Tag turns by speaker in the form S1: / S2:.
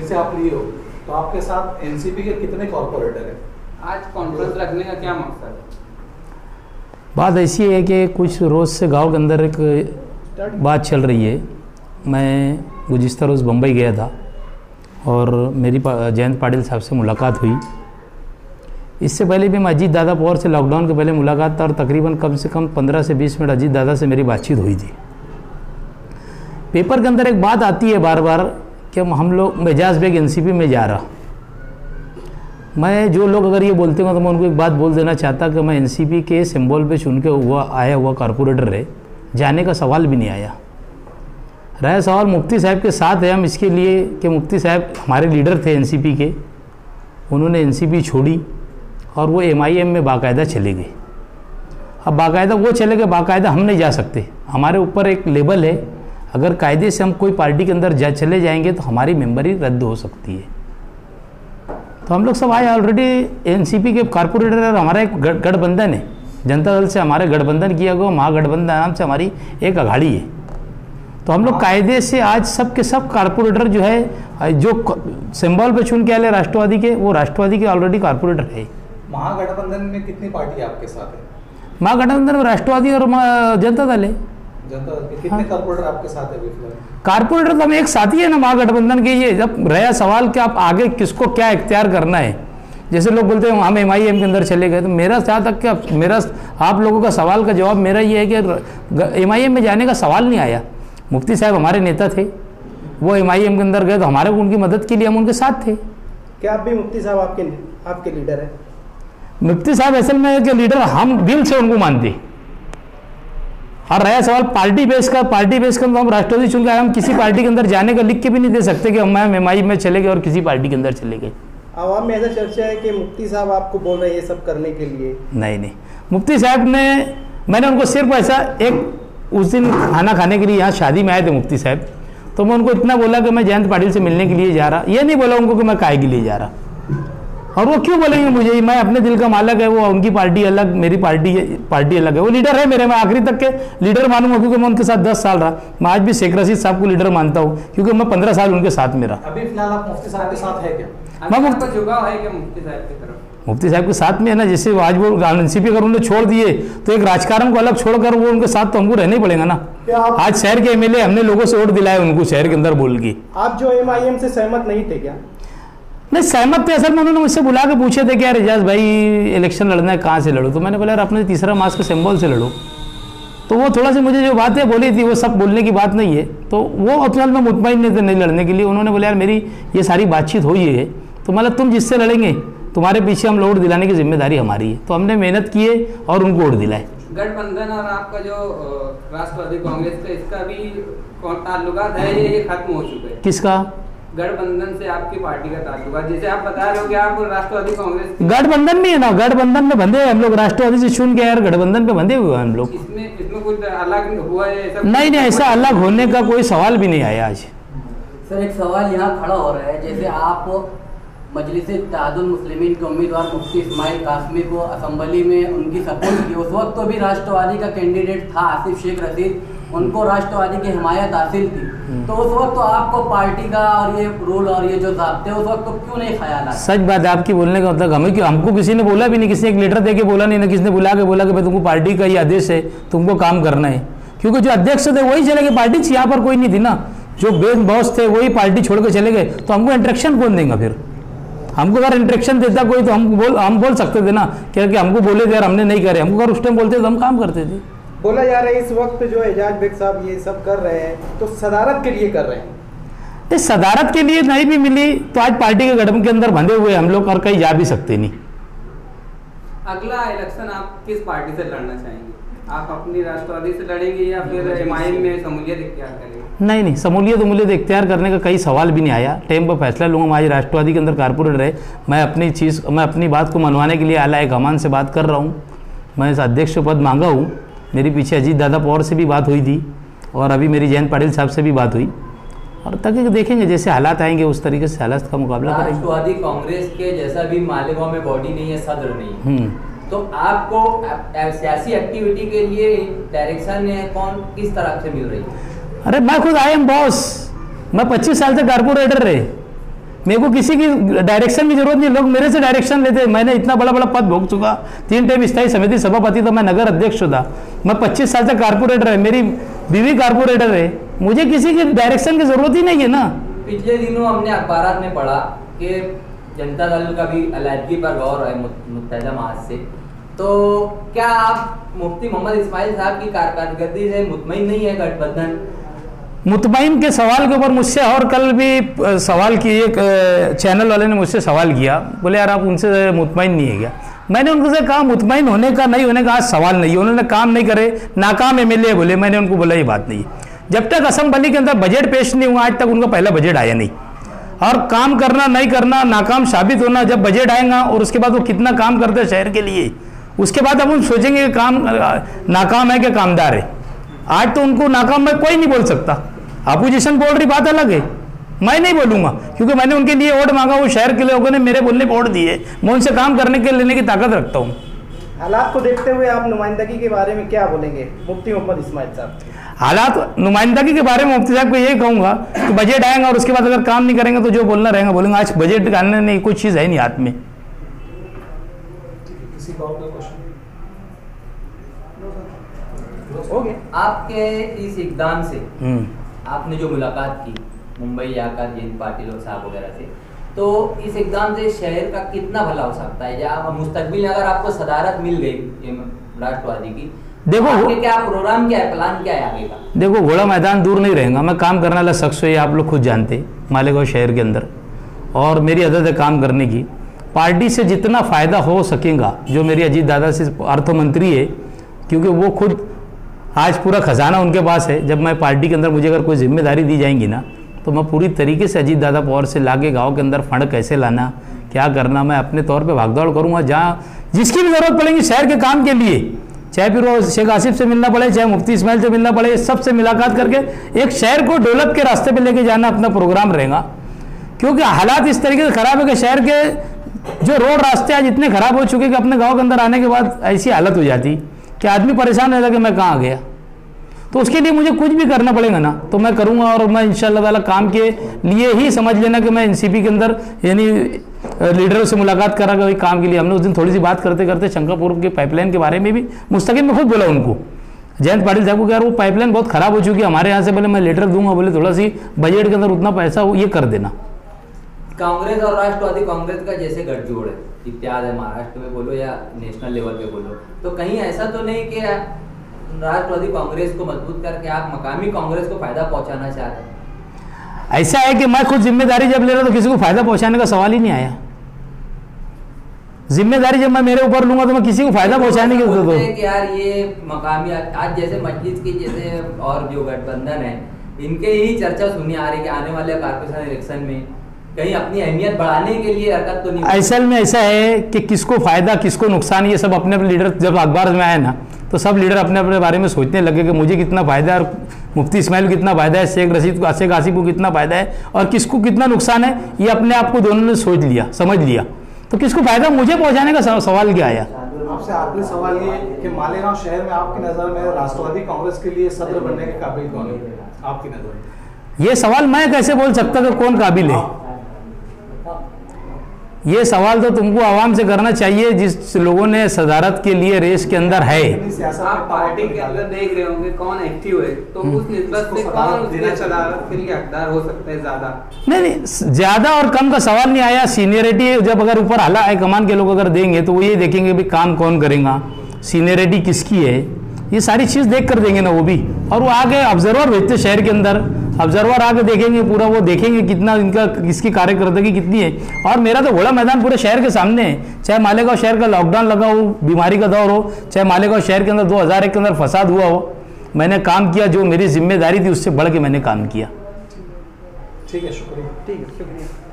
S1: से आप लिए हो, तो आपके साथ एनसीपी के कितने कॉर्पोरेटर हैं?
S2: आज कॉन्फ्रेंस रखने का क्या मकसद है?
S3: बात ऐसी है कि कुछ रोज़ से गांव के अंदर एक बात चल रही है। मैं गुज़िश्ता रोज़ बम्बई गया था और मेरी जयंत पाटिल साहब से मुलाकात हुई। इससे पहले भी मैं अजीत दादा पवार से लॉकडाउन के पहले मुलाकात था और तकरीबन कम से कम 15 से 20 मिनट अजीत दादा से मेरी बातचीत हुई थी। पेपर के अंदर एक बात आती है बार बार कि हम लोग एजाज बेग एनसीपी में जा रहा। मैं जो लोग अगर ये बोलते हो तो मैं उनको एक बात बोल देना चाहता कि मैं एनसीपी के सिंबल पे चुन के आया हुआ कॉर्पोरेटर है, जाने का सवाल भी नहीं आया। रहा सवाल मुफ्ती साहब के साथ है हम इसके लिए कि मुफ्ती साहब हमारे लीडर थे एनसीपी के, उन्होंने एनसीपी छोड़ी और वो एमआईएम में बाकायदा चले गए। अब बाकायदा वो चले गए, बाकायदा हम नहीं जा सकते। हमारे ऊपर एक लेबल है, अगर कायदे से हम कोई पार्टी के अंदर चले जाएंगे तो हमारी मेंबरी रद्द हो सकती है। तो हम लोग सब आए, ऑलरेडी एनसीपी के कॉर्पोरेटर और हमारा एक गठबंधन है, जनता दल से हमारे गठबंधन किया गया, महागठबंधन नाम से हमारी एक अघाड़ी है। तो हम लोग कायदे से आज सब के सब कॉर्पोरेटर जो है, जो सिंबल पे चुन के आए राष्ट्रवादी के, वो राष्ट्रवादी के ऑलरेडी कॉर्पोरेटर है।
S1: महागठबंधन में कितनी पार्टी आपके साथ है?
S3: महागठबंधन में राष्ट्रवादी और जनता दल है।
S1: जनता दल के कितने कॉर्पोरेटर आपके साथ है?
S3: कॉर्पोरेटर तो हम एक साथी है ना महागठबंधन के। ये जब रहा सवाल कि आप आगे किसको क्या इख्तियार करना है, जैसे लोग बोलते हैं हम एमआईएम के अंदर चले गए, तो मेरा जहाँ तक कि मेरा आप लोगों का सवाल का जवाब मेरा ये है कि एमआईएम में जाने का सवाल नहीं आया। मुफ्ती साहब हमारे नेता थे, वो एमआईएम के अंदर गए तो हमारे उनकी मदद के लिए हम उनके साथ थे।
S4: क्या आप भी मुफ्ती साहब आपके लीडर हैं?
S3: मुफ्ती साहब असल में के लीडर हम दिल से उनको मानते। और रहा सवाल पार्टी बेस का तो हम राष्ट्रवादी चुन के आए, हम किसी पार्टी के अंदर जाने का लिख के भी नहीं दे सकते कि हम एमआई में चले गए और किसी पार्टी के अंदर चले गए।
S4: आवाम में ऐसा चर्चा है कि मुफ्ती साहब आपको बोल रहे हैं ये सब करने के लिए।
S3: नहीं, मुफ्ती साहब ने, मैंने उनको सिर्फ ऐसा एक उस दिन खाना खाने के लिए यहाँ शादी में आए थे मुफ्ती साहब, तो मैं उनको इतना बोला कि मैं जयंत पाटिल से मिलने के लिए जा रहा। ये नहीं बोला उनको कि मैं काहे के लिए जा रहा, और वो क्यों बोलेंगे मुझे? मैं अपने दिल का मालिक है, वो उनकी पार्टी अलग, मेरी पार्टी अलग है। वो लीडर है मेरे, मैं आखिरी तक के लीडर मानूंगा क्योंकि मैं उनके साथ 10 साल रहा। मैं आज भी शेख रशीद साहब को लीडर मानता हूँ क्योंकि मैं 15 साल उनके साथ में रहा।
S1: अभी फिलहाल आप मुफ्ती साहब के साथ है क्या?
S2: मैं झुकाव है क्या मुफ्ती साहब की तरफ?
S3: मुफ्ती साहब के साथ में है ना। जैसे आज वो एनसीपी अगर उन्होंने छोड़ दिए तो एक राजकारण को अलग छोड़कर वो उनके साथ तो हमको रहना ही पड़ेगा ना। आज शहर के एमएलए हमने लोगों से वोट दिलाए उनको शहर के अंदर बोल के।
S4: आप जो एमआईएम से सहमत नहीं थे क्या?
S3: नहीं सहमत थे, असल में उन्होंने मुझसे बुला के पूछे थे कि यार एजाज भाई इलेक्शन लड़ना है, कहाँ से लड़ो? तो मैंने बोला यार अपने तीसरा मास के सिंबल से लड़ो। तो वो थोड़ा सा मुझे जो बातें बोली थी वो सब बोलने की बात नहीं है, तो वो अफजल में मुतमईन नहीं थे नहीं लड़ने के लिए। उन्होंने बोला यार मेरी ये सारी बातचीत हुई है, तो मतलब तुम जिससे लड़ेंगे तुम्हारे पीछे हम वोट दिलाने की जिम्मेदारी हमारी है। तो हमने मेहनत किए और उनको वोट दिलाए।
S2: गठबंधन और आपका जो राष्ट्रवादी कांग्रेस का, इसका भी ताल्लुकात है, ये खत्म हो चुके हैं?
S3: किसका?
S2: गठबंधन से आपकी पार्टी का ताल्लुकात, जैसे आप बता रहे हो कि आप राष्ट्रवादी कांग्रेस
S3: गठबंधन भी है ना, गठबंधन में बंधे हम लोग, राष्ट्रवादी से चुन के यार गठबंधन पे बंधे हुए हम लोग।
S2: इसमें कुछ अलग हुआ है ऐसा?
S3: नहीं, ऐसा अलग होने का कोई सवाल भी नहीं आया आज।
S5: सर एक सवाल यहाँ खड़ा हो रहा है, जैसे आप मजलिस इत्तेहादुल मुस्लिमीन के उम्मीदवार मुफ्ती इस्माइल कासमी को असम्बली में उनकी सपोर्ट की, उस वक्त तो भी राष्ट्रवादी का कैंडिडेट था आसिफ शेख रशीद, उनको राष्ट्रवादी की हिमायत हासिल थी, तो उस वक्त तो आपको पार्टी का और ये रूल और ये जो ज़ाब्ते उस वक्त तो क्यों नहीं ख्याल आया?
S3: सच बात है आपकी बोलने का मतलब, हमें क्यों, हमको किसी ने बोला भी नहीं, किसी ने एक लेटर दे के बोला नहीं ना, किसी ने बुला के बोला कि भाई तुमको पार्टी का ये आदेश है, तुमको काम करना है। क्योंकि जो अध्यक्ष थे वही चले गए, पार्टी यहाँ पर कोई नहीं थी ना, जो बेस बॉस थे वही पार्टी छोड़ के चले गए, तो हमको इंट्रैक्शन कौन देगा फिर? हमको अगर इंट्रैक्शन देता कोई तो हम बोल सकते थे ना कि हमको बोले थे यार हमने नहीं करे, हमको अगर उस टाइम बोलते तो हम काम करते थे।
S4: बोला जा रहा है इस वक्त जो एजाज बेग साहब ये सब कर रहे हैं तो सदारत के लिए कर रहे हैं।
S3: इस सदारत के लिए नहीं भी मिली तो आज पार्टी के गठबंधन के अंदर बंधे हुए हम लोग और कहीं जा भी सकते नहीं।
S2: अगला इलेक्शन आप किस पार्टी से लड़ना चाहेंगे? आप अपनी राष्ट्रवादी से लड़ेंगे या फिर एमआईएम में शमूलियत इख्तियार करेंगे?
S3: नहीं, शमूलियत इख्तियार करने का कई सवाल भी नहीं आया, टाइम पर फैसला लूँगा। मैं आज राष्ट्रवादी के अंदर कारपोरेटर है, मैं अपनी बात को मनवाने के लिए आला हमान से बात कर रहा हूँ। मैं इस अध्यक्ष पद मांगा हूँ, मेरी पीछे अजीत दादा पवार से भी बात हुई थी और अभी मेरी जयंत पाटिल साहब से भी बात हुई, और ताकि देखेंगे जैसे हालात आएंगे उस तरीके से हालात का मुकाबला करेंगे।
S6: राष्ट्रवादी कांग्रेस के जैसा भी मालेगांव में बॉडी नहीं है, सदर नहीं है, तो आपको सियासी एक्टिविटी के लिए डायरेक्शन किस तरह से मिल रही है?
S3: अरे मैं खुद आई एम बॉस, मैं 25 साल से कारपोरेटर रहे, मेरे को किसी की डायरेक्शन की जरूरत नहीं, लोग मेरे से डायरेक्शन लेते हैं। मैंने इतना बड़ा बड़ा पद भोग चुका, 3 टाइम स्थायी समिति सभापति था, मैं नगर अध्यक्ष था, मैं 25 साल से कारपोरेटर है, मेरी बीवी कारपोरेटर है, मुझे किसी की डायरेक्शन की जरूरत ही नहीं है ना।
S6: पिछले दिनों हमने अखबार में पढ़ा कि जनता दल का भी अलहदगी पर गौर है मुत्तहदा महाज से, तो क्या आप मुफ्ती मोहम्मद इस्माइल साहब की कारकर्दगी से मुतमईन नहीं है गठबंधन?
S3: मुतमईन के सवाल के ऊपर मुझसे और कल भी सवाल किए, एक चैनल वाले ने मुझसे सवाल किया, बोले यार आप उनसे मुतमईन नहीं है क्या? मैंने उनसे कहा मुतमईन होने का नहीं होने का आज सवाल नहीं है, उन्होंने काम नहीं करे, नाकाम एमएलए बोले, मैंने उनको बोला ये बात नहीं है। जब तक असेंबली के अंदर बजट पेश नहीं हुआ आज तक उनका पहला बजट आया नहीं, और काम करना नहीं करना, नाकाम साबित होना, जब बजट आएगा और उसके बाद वो कितना काम करते हैं शहर के लिए, उसके बाद अब हम सोचेंगे कि काम नाकाम है कि कामदार है। आज तो उनको नाकाम में कोई नहीं बोल सकता, अपोजिशन बोल रही बात अलग है, मैं नहीं बोलूंगा क्योंकि मैंने उनके लिए वोट मांगा, वो शहर के लोगों ने मेरे बोलने पर वोट दिए, मैं उनसे काम करने के लेने की ताकत रखता हूँ।
S4: हालात को देखते हुए आप नुमाइंदगी के बारे में क्या बोलेंगे मुफ्ती मोहम्मद इस्माइल साहब?
S3: हालात नुमाइंदगी के बारे में मुफ्ती साहब को यही कहूंगा कि बजट आएगा और उसके बाद अगर काम नहीं करेंगे तो जो बोलना रहेगा बोलेंगे। आज बजट आने नहीं, कोई चीज़ है नहीं हाथ में।
S1: किसी का और कोई क्वेश्चन?
S4: हो गया।
S6: आपके इस इकदाम से आपने जो मुलाकात की मुंबई आकर जयंत पाटिल और साहब वगैरह से, तो इस इकदाम से शहर का कितना भला हो सकता है? या मुस्तकबिल में अगर आपको सदारत मिल गई राष्ट्रवादी की,
S3: देखो
S6: आपके क्या प्रोग्राम, क्या है प्लान, क्या है आगे का?
S3: देखो घोड़ा मैदान दूर नहीं रहेगा, मैं काम करने वाला शख्स है, आप लोग खुद जानते मालेगांव शहर के अंदर, और मेरी आदत है काम करने की। पार्टी से जितना फ़ायदा हो सकेगा, जो मेरी अजीत दादा से अर्थ मंत्री है, क्योंकि वो खुद आज पूरा खजाना उनके पास है, जब मैं पार्टी के अंदर मुझे अगर कोई जिम्मेदारी दी जाएंगी ना तो मैं पूरी तरीके से अजीत दादा पावर से लाके गांव के अंदर फंड कैसे लाना, क्या करना, मैं अपने तौर पे भागदौड़ करूंगा, जहाँ जिसकी भी ज़रूरत पड़ेगी शहर के काम के लिए, चाहे फिर वो शेख आसिफ से मिलना पड़े, चाहे मुफ्ती इस्माइल से मिलना पड़े, सबसे मुलाकात करके एक शहर को डेवलप के रास्ते पे लेके जाना अपना प्रोग्राम रहेगा। क्योंकि हालात इस तरीके से ख़राब है कि शहर के जो रोड रास्ते आज इतने ख़राब हो चुके कि अपने गाँव के अंदर आने के बाद ऐसी हालत हो जाती कि आदमी परेशान रहता कि मैं कहाँ गया। तो उसके लिए मुझे कुछ भी करना पड़ेगा ना, तो मैं करूँगा, और मैं इंशाअल्लाह ताला काम के लिए ही समझ लेना कि मैं एनसीपी के अंदर यानी लीडरों से मुलाकात करा गई काम के लिए। हमने उस दिन थोड़ी सी बात करते करते शंकापुर के पाइपलाइन के बारे में भी मुस्तकिल में खुद बोला उनको, जयंत पाटिल साहब को, यार वो पाइपलाइन बहुत ख़राब हो चुकी है हमारे यहाँ से, बोले मैं लेटर दूंगा, बोले थोड़ा सी बजट के अंदर उतना पैसा वो ये कर देना।
S6: कांग्रेस और राष्ट्रवादी कांग्रेस का जैसे गठजोड़ है, इत्तेहाद है, महाराष्ट्र में बोलो या नेशनल लेवल पे बोलो, तो कहीं ऐसा तो नहीं कि राष्ट्रवादी कांग्रेस को मजबूत करके आप मकामी कांग्रेस को फायदा पहुंचाना चाह रहे हैं?
S3: ऐसा है कि मैं खुद जिम्मेदारी जब ले रहा तो किसी को फायदा पहुंचाने का सवाल ही नहीं आया। जिम्मेदारी जब मैं मेरे ऊपर लूंगा तो मैं किसी को फायदा पहुंचाने की जरूरत है
S6: कि यार ये मकामी आज जैसे मस्जिद की जैसे और जो गठबंधन है, इनके ही चर्चा सुनी आ रही कि आने वाले कारपोरेशन इलेक्शन में कहीं अपनी अहमियत बढ़ाने के लिए हरकत तो नहीं?
S3: असल में ऐसा है कि किसको फायदा किसको नुकसान, ये सब अपने अपने लीडर जब अखबार में आए ना तो सब लीडर अपने अपने बारे में सोचने लगे कि मुझे कितना फायदा है और मुफ्ती इस्माइल को कितना फायदा है, शेख आसिफ को कितना फायदा है और किसको कितना नुकसान है, ये अपने आप को दोनों ने सोच लिया, समझ लिया। तो किसको फायदा मुझे पहुंचाने का सवाल क्या आया?
S1: आपसे आखिरी सवाल ये कि मालेगांव शहर में आपकी नज़र में राष्ट्रवादी कांग्रेस के लिए सदर बनने के काबिल कौन है आपकी नज़र में?
S3: ये सवाल मैं कैसे बोल सकता कि कौन काबिल है? ये सवाल तो तुमको आवाम से करना चाहिए, जिस लोगों ने सदारत के लिए रेस के अंदर है।
S2: आप पार्टी के अंदर देख रहे होंगे कौन एक्टिव है, तो उस निस्बत से कौन उसके सदारत के लिए हकदार हो सकता है ज्यादा?
S3: नहीं, ज्यादा और कम का सवाल नहीं आया। सीनियरिटी जब अगर ऊपर आला हाईकमान के लोग अगर देंगे तो वो ये देखेंगे भी काम कौन करेगा, सीनियरिटी किसकी है, ये सारी चीज़ देख कर देंगे ना वो भी। और वो आगे ऑब्जर्वर भेजते शहर के अंदर, ऑब्जर्वर आके देखेंगे पूरा, वो देखेंगे कितना इनका किसकी कार्यकर्ता कितनी है। और मेरा तो घोड़ा मैदान पूरे शहर के सामने है, चाहे मालेगांव शहर का लॉकडाउन लगा हो, बीमारी का दौर हो, चाहे मालेगांव शहर के अंदर 2001 के अंदर फसाद हुआ हो, मैंने काम किया, जो मेरी जिम्मेदारी थी उससे बढ़ के मैंने काम किया।
S1: ठीक है, शुक्रिया।
S4: ठीक है, शुक्रिया।